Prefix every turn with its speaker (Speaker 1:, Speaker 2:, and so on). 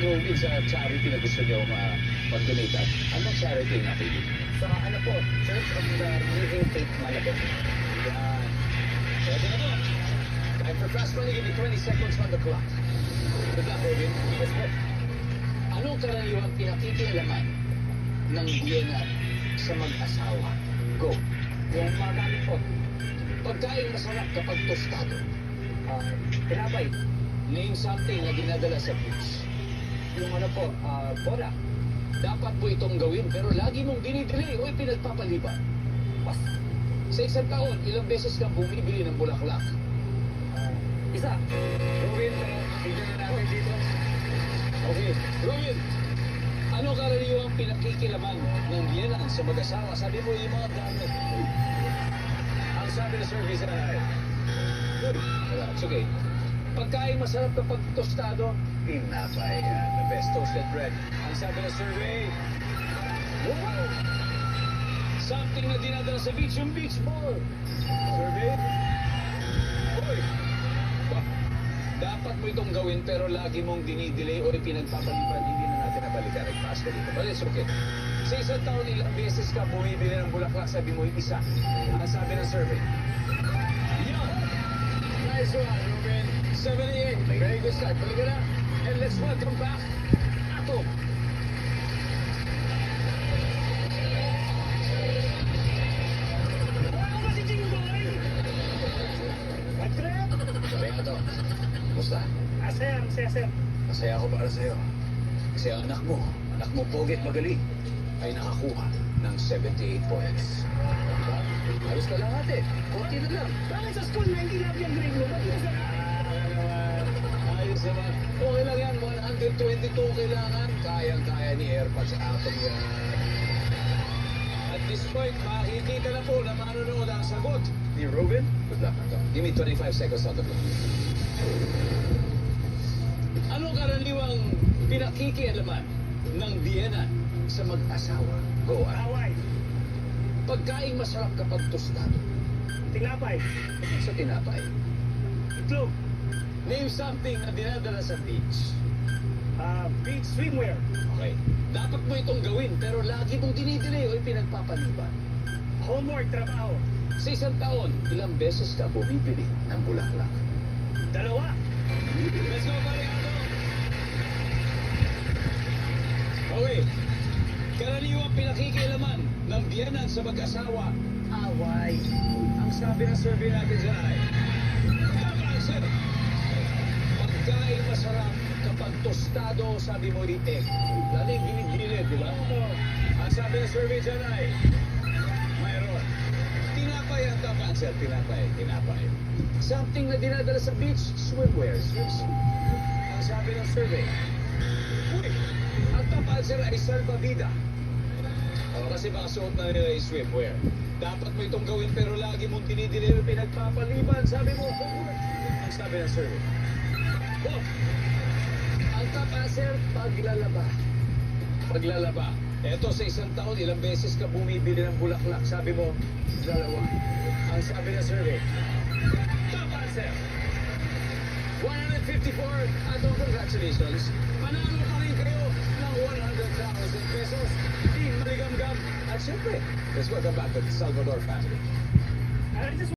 Speaker 1: Robin, sa charity na gusto niyo mag-donate at anong charity na napili?
Speaker 2: Sa ano po, Church of the Living Faith Malabon.
Speaker 1: Yan. Pwede na to. Time for fast money. Give me 20 seconds on the clock. Good luck, Robin.
Speaker 2: Yes po.
Speaker 1: Anong karaniwang pinakikialaman ng biyenan sa mag-asawa? Go.
Speaker 2: Yung mga gamit po,
Speaker 1: Pagkain masarap kapag tostado.
Speaker 2: tinapay.
Speaker 1: Name something na dinadala sa beach.
Speaker 2: Yung ano po, bola.
Speaker 1: Dapat mo itong gawin pero lagi mong dinidelay o pinagpapaliban.
Speaker 2: Pas.
Speaker 1: Sa isang taon, ilang beses kang bumibili ng bulaklak?
Speaker 2: Isa.
Speaker 1: Robin, tignan na natin dito. Okay, Robin, ano karaniwang pinakikilaman ng biyenan sa mag-asawa? Sabi mo yung mga gamit. Ang sabi ng survey ay, good. Wala, it's okay. Pagkain masarap kapag tostado, tinapay. The best toasted bread. Ang sabi ng survey, wow! Something na dinadala sa beach, yung beach ball. Survey? Hoy! Dapat mo itong gawin pero lagi mong dinidelay o ipinagpapaliban, hindi na natin nabalikan ang taas ka dito. But it's okay. Sa isang taon, ilang beses ka bumibili ng bulaklak, sabi mo yung isa. Ang sabi ng survey. Yan! Nice one, Ruben. 78. Very good start. Balik ka na. And let's welcome back Ato. Sabi Ato. Kumusta?
Speaker 2: Masaya.
Speaker 1: Masaya ako para sa'yo. Kasi ang anak mo pogi at magaling, ay nakakuha ng 78 points. Diba? Ayos ka lang ate. Konti na lang.
Speaker 2: Bakit sa school na hindi lang yung grade mo?
Speaker 1: Ayos naman. Okay lang yan. 122 kailangan. Kayang-kaya ni AirPods Atom yan. At this point, makikita na po na manonood ang sagot ni Ruben. Good luck, Ato. Give me 25 seconds on the clock. Ano karaniwang pinakikialaman ng biyenan sa mag-asawa? Go,
Speaker 2: Away.
Speaker 1: Pagkain masarap kapag tostado.
Speaker 2: Tinapay.
Speaker 1: Sa tinapay.
Speaker 2: Itlog.
Speaker 1: Name something na dinadala sa beach.
Speaker 2: Beach swimwear.
Speaker 1: Okay. Dapat mo itong gawin pero lagi mong dinidelay o pinagpapaliban.
Speaker 2: Homework, trabaho.
Speaker 1: Sa isang taon, ilang beses ka bumibili ng bulaklak?
Speaker 2: 2.
Speaker 1: Let's go, Mariano! Okay. Karaniwang pinakikialaman ng biyenan sa mag-asawa.
Speaker 2: Away.
Speaker 1: Ang sabi ng survey natin dyan ay, tama answer. Pagkain masarap kapag tostado, sabi mo rite. Lalo yung ginigilid, di ba? Ang sabi ng survey dyan ay, mayroon. Tinapay ang tama answer. Tinapay. Something na dinadala sa beach, swimwear. Ang sabi ng survey, uy, ang top answer ay salvavida. O, kasi baka suot na nila yung swimwear. Dapat mo itong gawin pero lagi mong dinidelay o pinagpapaliban. Sabi mo, homework. Ang sabi ng survey. Oh, ang top answer, paglalaba. Eto sa isang taon, ilang beses ka bumibili ng bulaklak. Sabi mo, 2. Ang sabi ng survey. Top answer. 154. Atong congratulations. Panalo pa rin kayo ng 100,000 pesos. Team Maligamgam. At syempre, let's welcome back to the Salvador family.